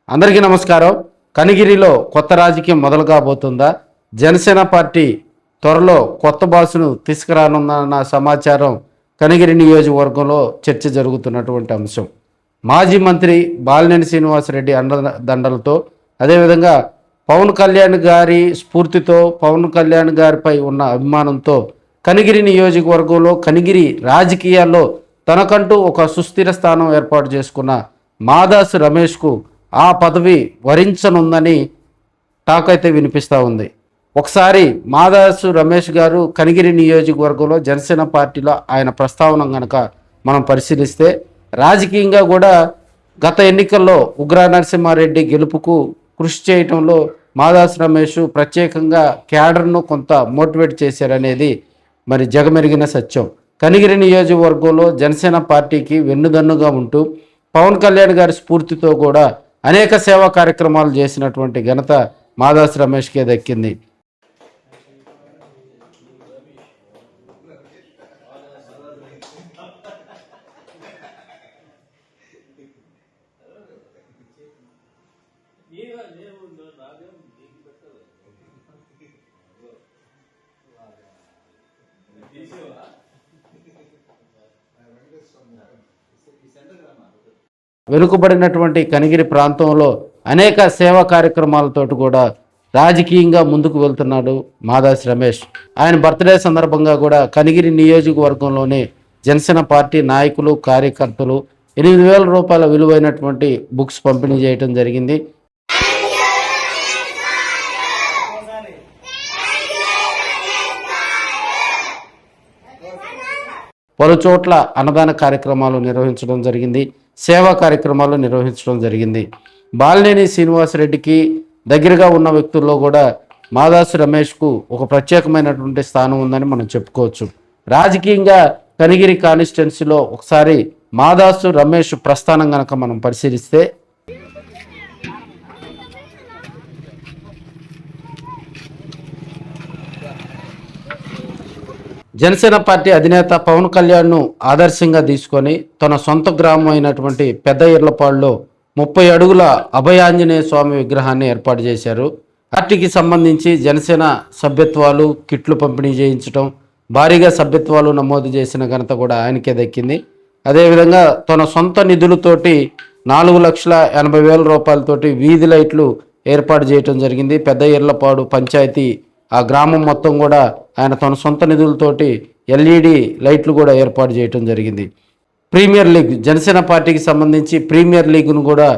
అందరికీ నమస్కారం. కనిగిరిలో కొత్త రాజకీయం మొదలు కాబోతుందా? జనసేన పార్టీ త్వరలో కొత్త బాసును తీసుకురానున్న సమాచారం కనిగిరి నియోజకవర్గంలో చర్చ జరుగుతున్నటువంటి అంశం. మాజీ మంత్రి బాలినేని శ్రీనివాసరెడ్డి అండదండలతో, అదేవిధంగా పవన్ కళ్యాణ్ గారి స్ఫూర్తితో, పవన్ కళ్యాణ్ గారిపై ఉన్న అభిమానంతో కనిగిరి నియోజకవర్గంలో కనిగిరి రాజకీయాల్లో తనకంటూ ఒక సుస్థిర స్థానం ఏర్పాటు చేసుకున్న మాదాసు రమేష్కు ఆ పదవి వరించనుందని టాక్ అయితే వినిపిస్తూ ఉంది. ఒకసారి మాదాసు రమేష్ గారు కనిగిరి నియోజకవర్గంలో జనసేన పార్టీలో ఆయన ప్రస్తావన కనుక మనం పరిశీలిస్తే, రాజకీయంగా కూడా గత ఎన్నికల్లో ఉగ్ర నరసింహారెడ్డి గెలుపుకు కృషి చేయటంలో మాదాసు రమేష్ ప్రత్యేకంగా క్యాడర్ను కొంత మోటివేట్ చేశారనేది మరి జగమెరిగిన సత్యం. కనిగిరి నియోజకవర్గంలో జనసేన పార్టీకి వెన్నుదన్నుగా ఉంటూ పవన్ కళ్యాణ్ గారి స్ఫూర్తితో కూడా అనేక సేవా కార్యక్రమాలు చేసినటువంటి ఘనత మాదాసు రమేష్కే దక్కింది. వెనుకబడినటువంటి కనిగిరి ప్రాంతంలో అనేక సేవా కార్యక్రమాలతోటి కూడా రాజకీయంగా ముందుకు వెళ్తున్నాడు మాదాసు రమేష్. ఆయన బర్త్డే సందర్భంగా కూడా కనిగిరి నియోజకవర్గంలోనే జనసేన పార్టీ నాయకులు, కార్యకర్తలు 8,000 రూపాయల విలువైనటువంటి బుక్స్ పంపిణీ చేయడం జరిగింది. పలు చోట్ల అన్నదాన కార్యక్రమాలు నిర్వహించడం జరిగింది, సేవా కార్యక్రమాలు నిర్వహించడం జరిగింది. బాలినేని శ్రీనివాసరెడ్డికి దగ్గరగా ఉన్న వ్యక్తుల్లో కూడా మాదాసు రమేష్కు ఒక ప్రత్యేకమైనటువంటి స్థానం ఉందని మనం చెప్పుకోవచ్చు. రాజకీయంగా కనిగిరి కాన్స్టిట్యున్సీలో ఒకసారి మాదాసు రమేష్ ప్రస్థానం కనుక మనం పరిశీలిస్తే, జనసేన పార్టీ అధినేత పవన్ కళ్యాణ్ను ఆదర్శంగా తీసుకొని తన సొంత గ్రామం అయినటువంటి పెద్ద ఇర్లపాడులో 30 అడుగుల అభయాంజనేయ స్వామి విగ్రహాన్ని ఏర్పాటు చేశారు. పార్టీకి సంబంధించి జనసేన సభ్యత్వాలు, కిట్లు పంపిణీ చేయించడం, భారీగా సభ్యత్వాలు నమోదు చేసిన ఘనత కూడా ఆయనకే దక్కింది. అదేవిధంగా తన సొంత నిధులతోటి 4,80,000 రూపాయలతోటి వీధి లైట్లు ఏర్పాటు చేయడం జరిగింది. పెద్ద ఇర్లపాడు పంచాయతీ ఆ గ్రామం మొత్తం కూడా ఆయన తన సొంత నిధులతోటి LED లైట్లు కూడా ఏర్పాటు చేయడం జరిగింది. ప్రీమియర్ లీగ్, జనసేన పార్టీకి సంబంధించి ప్రీమియర్ లీగ్ను కూడా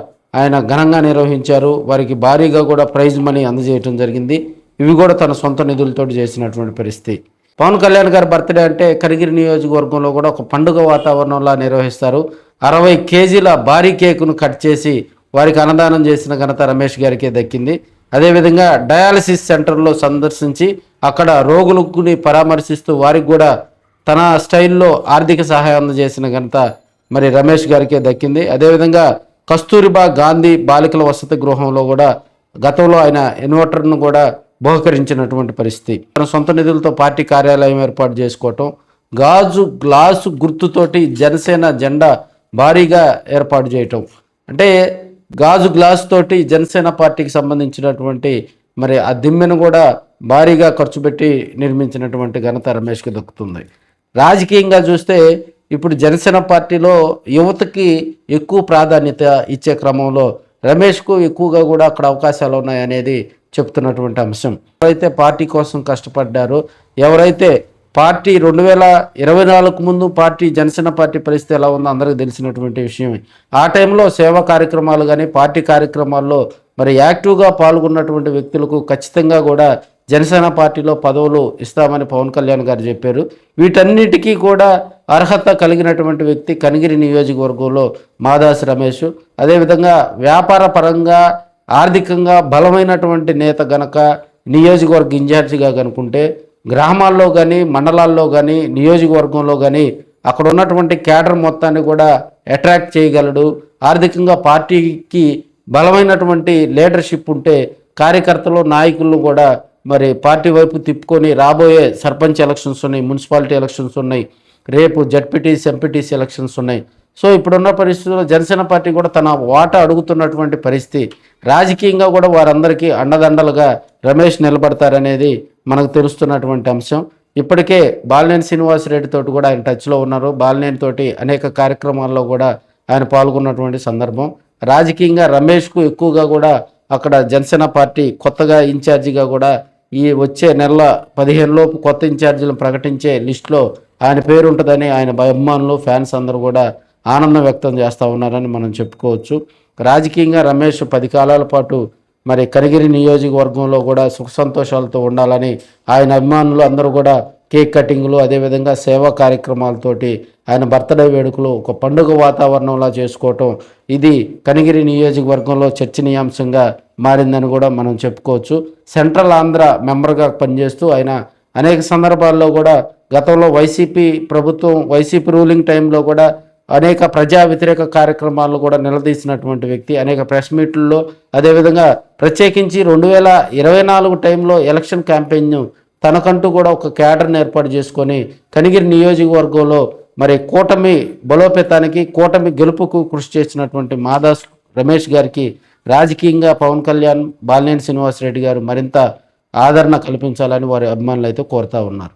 ఆయన ఘనంగా నిర్వహించారు. వారికి భారీగా కూడా ప్రైజ్ మనీ అందజేయడం జరిగింది. ఇవి కూడా తన సొంత నిధులతో చేసినటువంటి పరిస్థితి. పవన్ కళ్యాణ్ గారి బర్త్డే అంటే కనిగిరి నియోజకవర్గంలో కూడా ఒక పండుగ వాతావరణంలా నిర్వహిస్తారు. 60 కేజీల భారీ కేకును కట్ చేసి వారికి అన్నదానం చేసిన ఘనత రమేష్ గారికే దక్కింది. అదేవిధంగా డయాలసిస్ సెంటర్లో సందర్శించి అక్కడ రోగులని పరామర్శిస్తూ వారికి కూడా తన స్టైల్లో ఆర్థిక సహాయం అందజేసిన ఘనత మరి రమేష్ గారికే దక్కింది. అదేవిధంగా కస్తూరిబా గాంధీ బాలికల వసతి గృహంలో కూడా గతంలో ఆయన ఇన్వర్టర్ను కూడా బహుకరించినటువంటి పరిస్థితి. తన సొంత నిధులతో పార్టీ కార్యాలయం ఏర్పాటు చేసుకోవటం, గాజు గ్లాసు గుర్తుతోటి జనసేన జెండా భారీగా ఏర్పాటు చేయటం, అంటే గాజు గ్లాస్ తోటి జనసేన పార్టీకి సంబంధించినటువంటి మరి ఆ దిమ్మెను కూడా భారీగా ఖర్చు పెట్టి నిర్మించినటువంటి ఘనత రమేష్కి దక్కుతుంది. రాజకీయంగా చూస్తే ఇప్పుడు జనసేన పార్టీలో యువతకి ఎక్కువ ప్రాధాన్యత ఇచ్చే క్రమంలో రమేష్కు ఎక్కువగా కూడా అక్కడ అవకాశాలు ఉన్నాయనేది చెప్తున్నటువంటి అంశం. ఎవరైతే పార్టీ కోసం కష్టపడ్డారో, ఎవరైతే పార్టీ 2024 ముందు పార్టీ జనసేన పార్టీ పరిస్థితి ఎలా ఉందో అందరికీ తెలిసినటువంటి విషయమే. ఆ టైంలో సేవా కార్యక్రమాలు కానీ పార్టీ కార్యక్రమాల్లో మరి యాక్టివ్గా పాల్గొన్నటువంటి వ్యక్తులకు ఖచ్చితంగా కూడా జనసేన పార్టీలో పదవులు ఇస్తామని పవన్ కళ్యాణ్ గారు చెప్పారు. వీటన్నిటికీ కూడా అర్హత కలిగినటువంటి వ్యక్తి కనిగిరి నియోజకవర్గంలో మాదాసు రమేష్. అదేవిధంగా వ్యాపార పరంగా ఆర్థికంగా బలమైనటువంటి నేత గనక నియోజకవర్గ ఇన్ఛార్జిగా కనుకుంటే గ్రామాల్లో కానీ మండలాల్లో కానీ నియోజకవర్గంలో కానీ అక్కడ ఉన్నటువంటి క్యాడర్ మొత్తాన్ని కూడా అట్రాక్ట్ చేయగలడు. ఆర్థికంగా పార్టీకి బలమైనటువంటి లీడర్షిప్ ఉంటే కార్యకర్తలు, నాయకులను కూడా మరి పార్టీ వైపు తిప్పుకొని రాబోయే సర్పంచ్ ఎలక్షన్స్ ఉన్నాయి, మున్సిపాలిటీ ఎలక్షన్స్ ఉన్నాయి, రేపు జడ్పీటీసీ, ఎంపీటీసీ ఎలక్షన్స్ ఉన్నాయి. సో ఇప్పుడున్న పరిస్థితుల్లో జనసేన పార్టీ కూడా తన వాటా అడుగుతున్నటువంటి పరిస్థితి. రాజకీయంగా కూడా వారందరికీ అండదండలుగా రమేష్ నిలబడతారనేది మనకు తెలుస్తున్నటువంటి అంశం. ఇప్పటికే బాలినేని శ్రీనివాసరెడ్డి తోటి కూడా ఆయన టచ్లో ఉన్నారు. బాలినేని తోటి అనేక కార్యక్రమాల్లో కూడా ఆయన పాల్గొన్నటువంటి సందర్భం. రాజకీయంగా రమేష్కు ఎక్కువగా కూడా అక్కడ జనసేన పార్టీ కొత్తగా ఇన్ఛార్జిగా కూడా ఈ వచ్చే నెల 15 లోపు కొత్త ఇన్ఛార్జీలను ప్రకటించే లిస్టులో ఆయన పేరు ఉంటుందని ఆయన అభిమానులు ఫ్యాన్స్ అందరూ కూడా ఆనందం వ్యక్తం చేస్తూ ఉన్నారని మనం చెప్పుకోవచ్చు. రాజకీయంగా రమేష్ 10 కాలాల పాటు మరి కనిగిరి నియోజకవర్గంలో కూడా సుఖ సంతోషాలతో ఉండాలని ఆయన అభిమానులు అందరూ కూడా కేక్ కటింగ్లు, అదేవిధంగా సేవా కార్యక్రమాలతోటి ఆయన బర్త్డే వేడుకలు ఒక పండుగ వాతావరణంలా చేసుకోవటం ఇది కనిగిరి నియోజకవర్గంలో చర్చనీయాంశంగా మారిందని కూడా మనం చెప్పుకోవచ్చు. సెంట్రల్ ఆంధ్ర మెంబర్గా పనిచేస్తూ ఆయన అనేక సందర్భాల్లో కూడా గతంలో వైసీపీ ప్రభుత్వం వైసీపీ రూలింగ్ టైంలో కూడా అనేక ప్రజా వ్యతిరేక కార్యక్రమాలను కూడా నిలదీసినటువంటి వ్యక్తి. అనేక ప్రెస్ మీట్లలో, అదేవిధంగా ప్రత్యేకించి 2024 టైంలో ఎలక్షన్ క్యాంపెయిన్ తనకంటూ కూడా ఒక క్యాడర్ని ఏర్పాటు చేసుకొని కనిగిరి నియోజకవర్గంలో మరి కూటమి బలోపేతానికి, కూటమి గెలుపుకు కృషి చేసినటువంటి మాదాస్ రమేష్ గారికి రాజకీయంగా పవన్ కళ్యాణ్, బాలినేని శ్రీనివాసరెడ్డి గారు మరింత ఆదరణ కల్పించాలని వారి అభిమానులు అయితే కోరుతూ ఉన్నారు.